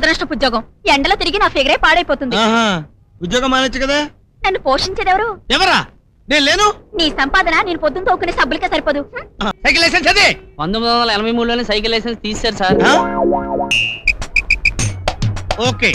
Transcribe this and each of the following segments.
అదృష్టపు ఉద్యోగం ఎండలో తిరిగి నా ఫిగరే పాడైపోతుంది. ఉద్యోగం మానొచ్చు కదా. నన్ను పోషించేదెవరు? ఎవరా? నేను లేను. నీ సంపాదన నేను పొద్దున తోకునే సబ్బులకే సరిపోదు. సైకిల్ లైసెన్స్ అది 1983లోనే సైకిల్ లైసెన్స్ తీశారు సార్. ఓకే,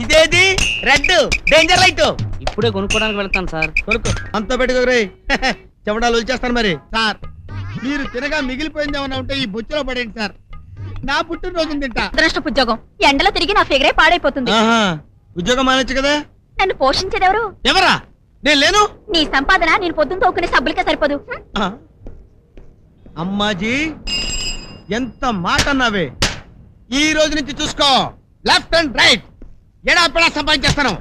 ఇదేది రెడ్ డేంజర్ లైట్. ఇప్పుడే కొనుక్కోడానికి వెళ్తాను సార్. కొనుక్కో, అంతా పెట్టుకోరే. చెమడాలు వచ్చేస్తాను మరి. సార్, మీరు తినగా మిగిలిపోయింది ఏమన్నా ఉంటే ఈ బొచ్చులో పడేయండి సార్. నా పుట్టినరోజు తింటా. అదృష్టపు ఉద్యోగం ఎండలో తిరిగి నా ఫిగరే పాడైపోతుంది. ఉద్యోగం మానొచ్చు కదా. నన్ను పోషించేదెవరు? ఎవరా? నేను లేను. నీ సంపాదన నేను పొద్దున తోకునే సబ్బులకే సరిపోదు. అమ్మాజీ, ఎంత మాట అన్నావే. ఈ రోజు నుంచి చూసుకో, లెఫ్ట్ అండ్ రైట్ ఎడాపెడా సంపాదించేస్తాను.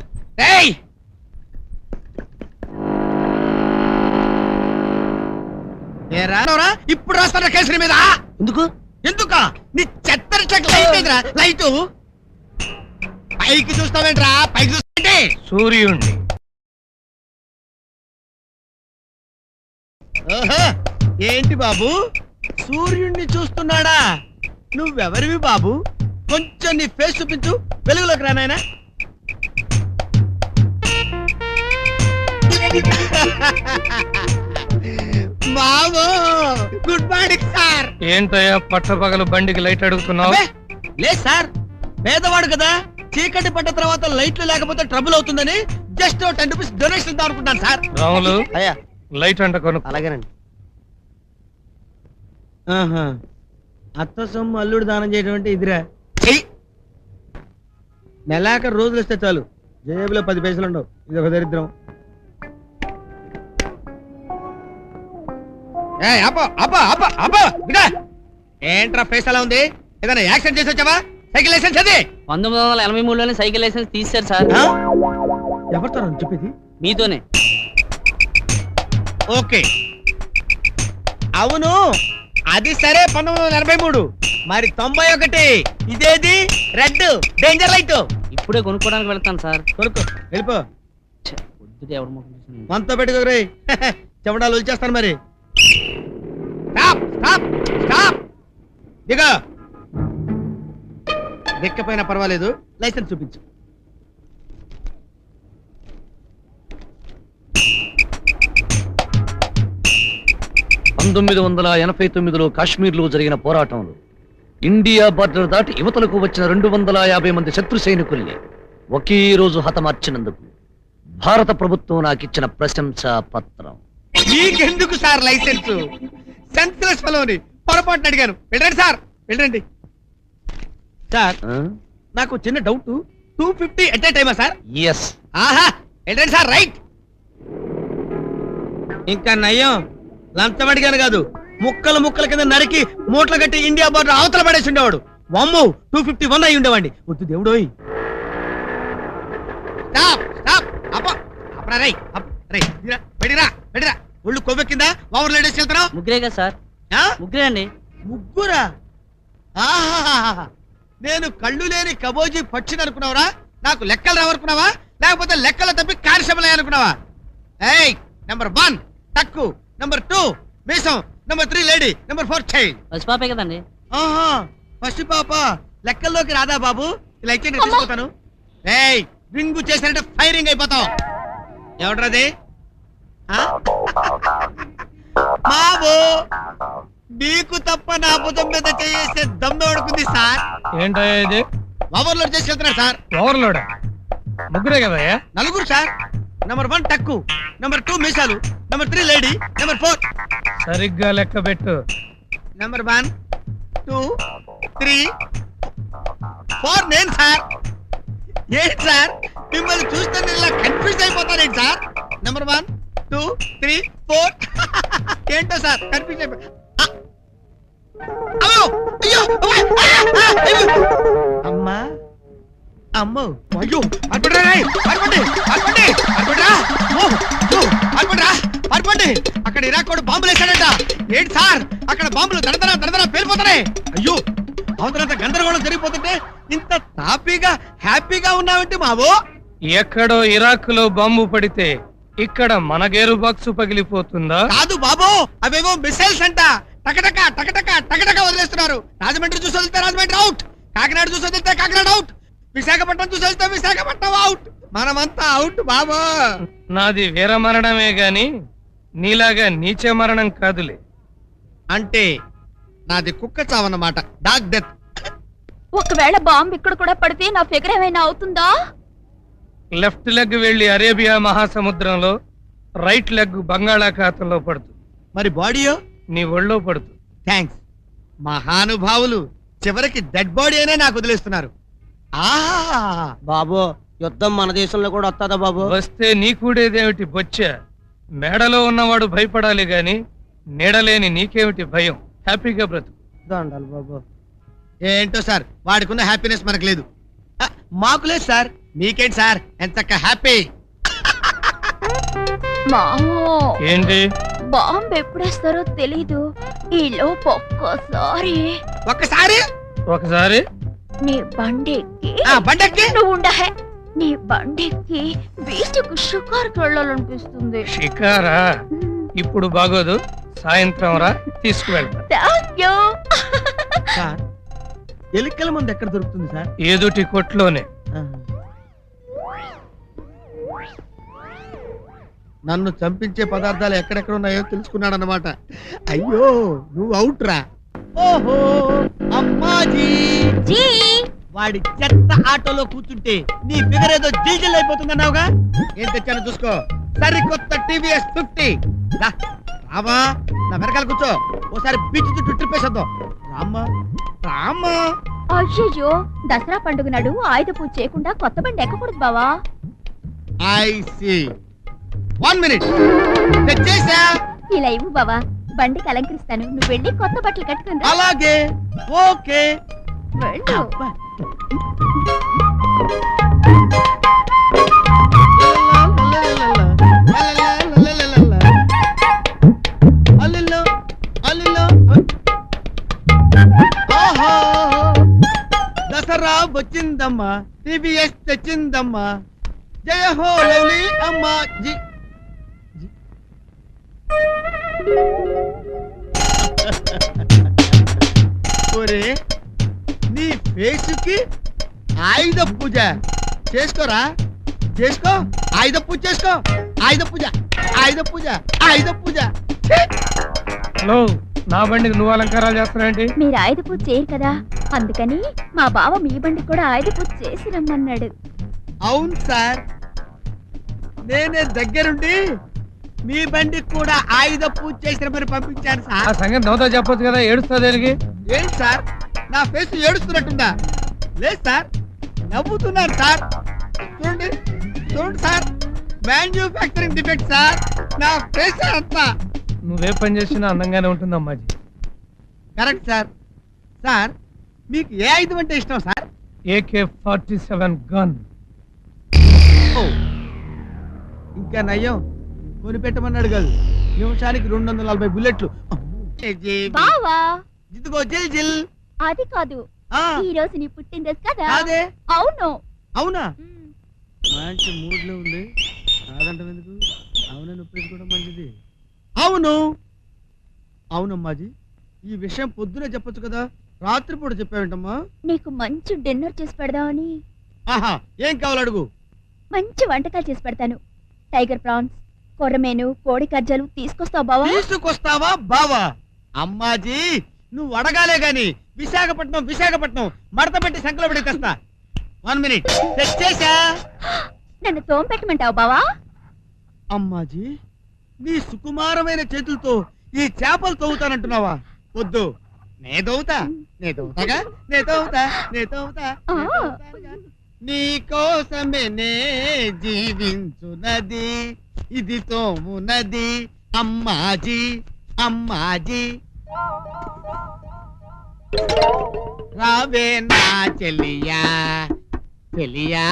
ఇప్పుడు రాస్తారా కేసరి మీద? ఎందుకు? ఎందుక? నీ చెత్తర లైట్ పైకి చూస్తావేంట్రా? పైకి చూస్తే సూర్యుడిని. ఏంటి బాబు, సూర్యుడిని చూస్తున్నాడా? నువ్వెవరివి బాబు? కొంచెం నీ ఫేస్ చూపించు, వెలుగులోకి రానాయనా. బాబు గుడ్ మార్నింగ్ సార్. ఏంటయ్యా పట్టపగలు బండికి లైట్ అడుగుతున్నావు? లేదు సార్, పేదవాడు కదా, చీకటి పడ్డ తర్వాత లైట్లు లేకపోతే ట్రబుల్ అవుతుందని జస్ట్ 10 రూపీస్ డొనేషన్ ఇద్దాం అనుకుంటాను సార్. రాములు, అయ్యా లైట్ అంట కొను. అలాగేనండి. అత్త సొమ్ము అల్లుడు దానం చేయడం అంటే ఇదిరా. నెలాఖరు రోజులు వస్తే చాలు, జేబులో 10 పైసలు ఉండవు. ఇది ఒక దరిద్రం. ఏంట్రా ఫేస్ అలా ఉంది? ఏదైనా యాక్సిడెంట్ చేసి వచ్చావా? సైకిల్ లైసెన్స్ అది 1983లోనే సైకిల్ లైసెన్స్ తీశారు సార్. ఎవరితో చెప్పేది? మీతోనే. ఓకే, అవును అది సరే. 1983 మరి 91 ఇదేది రెడ్ డేంజర్ లైట్. ఇప్పుడే కొనుక్కోడానికి వెళ్తాను సార్. కొనుక్కో, వెళ్ళిపో. పొద్దుటే ఎవరు ముఖం చూసింది? మనతో పెట్టుకోరే. చెమడాలు వచ్చేస్తాను మరి. దిగా దిక్కపోయినా పర్వాలేదు, లైసెన్స్ చూపించు. కాశ్మీర్లో జరిగిన పోరాటంలో ఇండియా బార్డర్ దాటి యువతలకు వచ్చిన 250 మంది శత్రు సైనికుల్ని ఒకే రోజు హతమార్చినందుకు భారత ప్రభుత్వం నాకిచ్చిన ప్రశంసా పత్రం. మీకెందుకు సార్ లైసెన్స్? సెన్స్లెస్ ఫెలోని పొరపాటున అడిగాను. వెళ్ళండి సార్, వెళ్ళండి సార్. నాకు చిన్న డౌట్, 250 ఎట్ ఏ టైమా సార్? ఎస్. ఆహా, వెళ్ళండి సార్, రైట్. ఇంకా నయ్యం, లంచం అడిగాను కాదు, ముక్కలు ముక్కల కింద నరికి మూటలు కట్టి ఇండియా బార్డర్ అవతల పడేసి ఉండేవాడు. వామ్మో, 251 అయి ఉండేవాడి. వద్దు దేవుడోయ్. ఒళ్ళు కొవ్వెక్కిందా? ఓవర్ లేడీస్ వెళ్తున్నావు? ముగ్గురే కదా సార్. ముగ్గురే అండి. ముగ్గురా? ఆహా, నేను కళ్ళు లేని కబోజీ పక్షిని అనుకున్నావురా? నాకు లెక్కలు రావనుకున్నావా? లేకపోతే లెక్కలు తప్పి కానిస్టేబుల్ అనుకున్నావా? ఏయ్, నెంబర్ 1 టక్కు, నెంబర్ 2 మీసం, నెంబర్ 3 లేడీ, నెంబర్ 4 చైల్డ్. పసిపాపే కదండి. ఆహా, పసి పాప లెక్కల్లోకి రాదా బాబు? ఇలా ఇచ్చి నేను తీసుకుంటాను. ఏయ్, రింగు చేశారంటే ఫైరింగ్ అయిపోతావు. ఎవడ్రది? బాబు, మీకు తప్ప నా భుజం మీద చేసే దమ్ము ఎవడుకుంది సార్? ఏంటయ్యా ఇది? ఓవర్లోడ్ చేసి వెళ్తున్నారు సార్. ఓవర్లోడా? ముగ్గురే కదయ్యా? నలుగురు సార్. నెంబర్ 1 టక్కు, నెంబర్ 2 మీసాలు, నెంబర్ 3 లేడీ, నెంబర్ 4. సరిగ్గా లెక్క పెట్టు. నెంబర్ 1 2 3 4 నేను సార్. ఏంటి సార్, మిమ్మల్ని చూస్తే నేను ఇలా కన్ఫ్యూజ్ అయిపోతానేంటి సార్? నెంబర్ 1 2 3 4 ఏంటో సార్ కన్ఫ్యూజ్ అయిపో. అమ్మా, అమ్మో, అయ్యో, అక్కడ ఇరాక్ వాడు బాంబులు వేశాడంట. ఏంటి సార్, అక్కడ బాంబులు దడదరా దడదరా పేలిపోతాయి. అయ్యో, అవతలంత గందరగోళం జరిగిపోతుంటే ఇంత హ్యాపీగా ఉన్నావంటే మావో. ఎక్కడో ఇరాక్ లో బాంబు పడితే ఇక్కడ మన గేరు బాక్స్ పగిలిపోతుందా? కాదు బాబు, అవేవో మిసైల్స్ అంట. టకటక టకటక టకటక వదిలేస్తున్నారు. రాజమండ్రి చూసి వదిలితే రాజమండ్రి అవుట్, కాకినాడ చూసి వదిలితే కాకినాడ అవుట్, విశాఖపట్నం చూసి వదిలితే విశాఖపట్నం అవుట్, మనమంతా అవుట్ బాబు. నాది వీర మరణమే గాని నీలాగా నీచే మరణం కాదులే. అంటే నాది కుక్క చావన్నమాట, డాగ్ డెత్. ఒకవేళ బాంబు ఇక్కడ కూడా పడితే నా ఫిగర్ ఏమైనా అవుతుందా? లెఫ్ట్ లెగ్ వెళ్లి అరేబియా మహాసముద్రంలో, రైట్ లెగ్ బంగాళాఖాతంలో పడుతుంది. మరి బాడీయో? నీ ఒళ్ళో పడుతుంది. థ్యాంక్స్ మహానుభావులు, చివరికి డెడ్ బాడీ అయినా నాకు వదిలేస్తున్నారు. ఆహా బాబు యుద్ధం మన దేశంలో కూడా వస్తుందా బాబు? వస్తే నీ కూడేదేమిటి బొచ్చ? మేడలో ఉన్నవాడు భయపడాలి గాని నీడలేని నీకేమిటి భయం? హ్యాపీగా బ్రతుకు. దండాలి బాబు. ఏంటో సార్, వాడికున్న హ్యాపీనెస్ మనకు లేదు. మాకు లేదు సార్, మీకేంటి సార్ ఎంతక్క హ్యాపీ? మామో, ఏంటి? బాంబు ఎప్పుడేస్తారో తెలీదు. ఈలోపు ఒక్కసారి ఒకసారి నీ బండికి బండెక్కి నువ్వు ఉండహే, నీ బండికి బీచ్కు షికార్కి వెళ్ళాలనిపిస్తుంది. షికారా? ఇప్పుడు బాగోదు, సాయంత్రం రా తీసుకువెళ్తా. Thank you. సార్ ఎలికల మందు ఎక్కడ దొరుకుతుంది సార్? ఏదుటి కొట్లోనే. నన్ను చంపించే పదార్థాలు ఎక్కడెక్కడ ఉన్నాయో తెలుసుకున్నాడు అన్నమాట. అయ్యో నువ్వు అవుట్ రా. ఓహో అమ్మాజీ, జీ, వాడి చెత్త ఆటోలో కూర్చుంటే నీ ఫిగర్ ఏదో జిల్జిల్ అయిపోతుందన్నావుగా. ఏం తెచ్చాను చూసుకో, సరికొత్త టీవీఎస్ 50. రామా నా వెనకాల కూర్చో, ఓసారి బీచ్ చుట్టూ ట్రిప్ వేసేద్దాం. రామ్మా రామ్మా. అయ్యయ్యో, దసరా పండుగ నాడు ఆయుధ పూజ చేయకుండా కొత్త బండి ఎక్కకూడదు బావా. I see. 1 minute తెచ్చేసా. ఇలా ఇవ్వు బావా, బండికి అలంకరిస్తాను. నువ్వు వెళ్ళి కొత్త బట్టలు కట్టుకుని రా. అలాగే ఓకే. వెళ్ళు. దసరా వచ్చిందమ్మా, టీవీఎస్ తెచ్చిందమ్మా, జయ హో లవ్లీ అమ్మా జీ. ఒరే నీ ఫేసుకి ఆయుధ పూజ చేసుకోరా, చేసుకో. ఆయుధ పూజ చేసుకో, ఆయుధ పూజ, ఆయుధ పూజ, ఆయుధ పూజ. హలో, నా బండికి నువ్వు అలంకారాలు చేస్తున్నావేంటి? మీరు ఆయుధ పూజ చేయరు కదా, అందుకని మా బావ మీ బండికి కూడా ఆయుధ పూజ చేసి రమ్మన్నాడు. అవును సార్, నేనే దగ్గరుండి మీ బండికి కూడా ఆయుధ పూజ చేసిన మరి పంపించాను ఆ సార్. సంగతి నవ్వుతో చెప్పొచ్చు కదా, ఏడుస్తా దేనికి? ఏంటి సార్ నా ఫేస్ ఏడుస్తున్నట్టుందా? లేదు సార్, నవ్వుతున్నాను సార్. చూడండి చూడండి సార్, మ్యాన్యుఫ్యాక్చరింగ్ డిఫెక్ట్ సార్, నా ఫేస్ అంతా. నువ్వే పని చేసినా అందంగానే ఉంటుంది అమ్మాజీ. Correct sir. సార్ మీకు ఏ ఆయుధం అంటే ఇష్టం సార్? AK-47 gun. ఓ, ఇంకా నయ్యం కొనిపెట్టమన్నాడు కాదు, నిమిషానికి 240 బుల్లెట్లు. బావా, ఇదిగో జిల్ జిల్. అది కాదు, ఆ, ఈ రోజు నీ పుట్టినరోజు కదా. అదే. అవును. అవునా? మంచి మూడ్ లో ఉంది, కాదంటే ఎందుకు? అవునని ఒప్పేసుకోవడం మంచిది. అవును అవునమ్మాజీ, ఈ విషయం పొద్దునే చెప్పొచ్చు కదా, రాత్రిపూట చెప్పావేంటమ్మా? నీకు మంచి డిన్నర్ చేసి పెడదామని. ఆహా, ఏం కావాలి అడుగు. మంచి వంటకాలు చేసి పెడతాను. టైగర్ ప్రాన్స్, కొర్రమేను, కోడి కజ్జలు తీసుకొస్తావు బావా? తీసుకొస్తావా బావా? అమ్మాజీ నువ్వు అడగాలే గాని విశాఖపట్నం విశాఖపట్నం మడత పెట్టి సంకలో పెట్టి తెస్తా. 1 minute తెచ్చేసా. నన్ను తోంపెట్టమంటావు బావా? అమ్మాజీ నీ సుకుమారమైన చేతులతో ఈ చేపలు తవ్వుతానంటున్నావా? వద్దు, నే తవ్వుతా, నే తవ్వుతాగా, నే తవ్వుతా, నే తవ్వుతా. నీ కోసమే నే జీవించునది, ఇది తోమునది అమ్మాజీ అమ్మాజీ. రావే నా చెలియా చెలియా,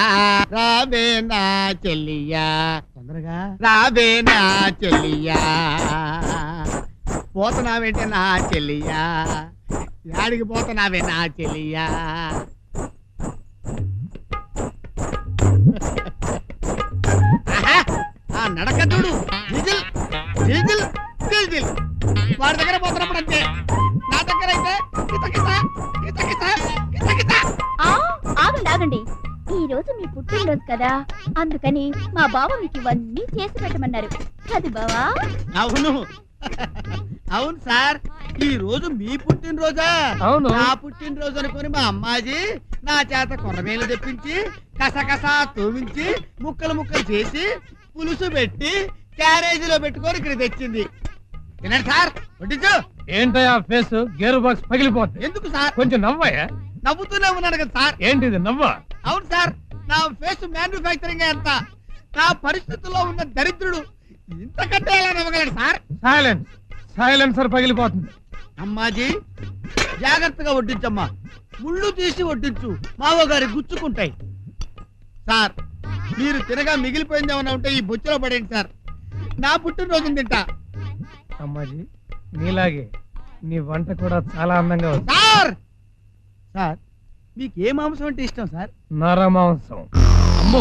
రావే నా చెలియా, తొందరగా రావే నా చెలియా. పోతున్నావేంటే నా చెలియా, యాడికి పోతున్నావే నా చెలియా. ఆ నడక చూడు, జిజిల్ జిజిల్ జిజిల్. వాడి దగ్గర పోతున్నప్పుడు అంతే, నా దగ్గర అయితే కిత కిత కిత కిత కిత కిత. ఆగండి ఈ రోజు మీ పుట్టినరోజు కదా అందుకని మా బావ మీకు ఇవన్నీ చేసి పెట్టమన్నారు అది బావా అవును అవును సార్ ఈ రోజు మీ పుట్టినరోజా అవును. నా పుట్టినరోజు అనుకుని మా అమ్మాజీ నా చేత కొర్రమేలు తెప్పించి కసకసా తోమించి ముక్కలు ముక్కలు చేసి పులుసు పెట్టి క్యారేజీలో పెట్టుకొని ఇక్కడ తెచ్చింది తినండి సార్ వడ్డించు. ఏంటయ్యా ఫేస్ గేర్ బాక్స్ పగిలిపోతుంది. ఎందుకు సార్ కొంచెం నవ్వయ్యా. నవ్వుతూనే ఉన్నాను కదా సార్. ఏంటిది నవ్వా? అవును సార్ నా ఫేస్ మ్యానుఫ్యాక్చరింగ్ ఎంత నా పరిస్థితుల్లో ఉన్న దరిద్రుడు ఇంతకంటే ఎలా నవ్వగలడు సార్. సైలెన్స్. సైలెన్సర్ పగిలిపోతుంది. అమ్మాజీ జాగ్రత్తగా వడ్డించమ్మా ముళ్ళు తీసి వడ్డించు మావగారి గుచ్చుకుంటాయి. సార్ మీరు తినగా మిగిలిపోయింది ఏమన్నా ఉంటే ఈ బొచ్చులో పడేయండి సార్ నా పుట్టినరోజు తింటా. అమ్మాజీ నీలాగే నీ వంట కూడా చాలా అందంగా ఉంది. సార్ సార్ మీకు ఏ మాంసం అంటే ఇష్టం సార్? నరమాంసం. అమ్మో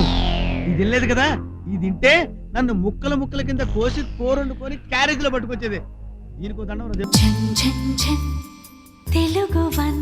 ఇది తినలేదు కదా ఇది తింటే నన్ను ముక్కల ముక్కల కింద కోసి కూరొండుకొని క్యారేజీలో పట్టుకొచ్చేది. దీనికో దండం ఝన్ ఝన్ ఝన్ తెలుగు వన్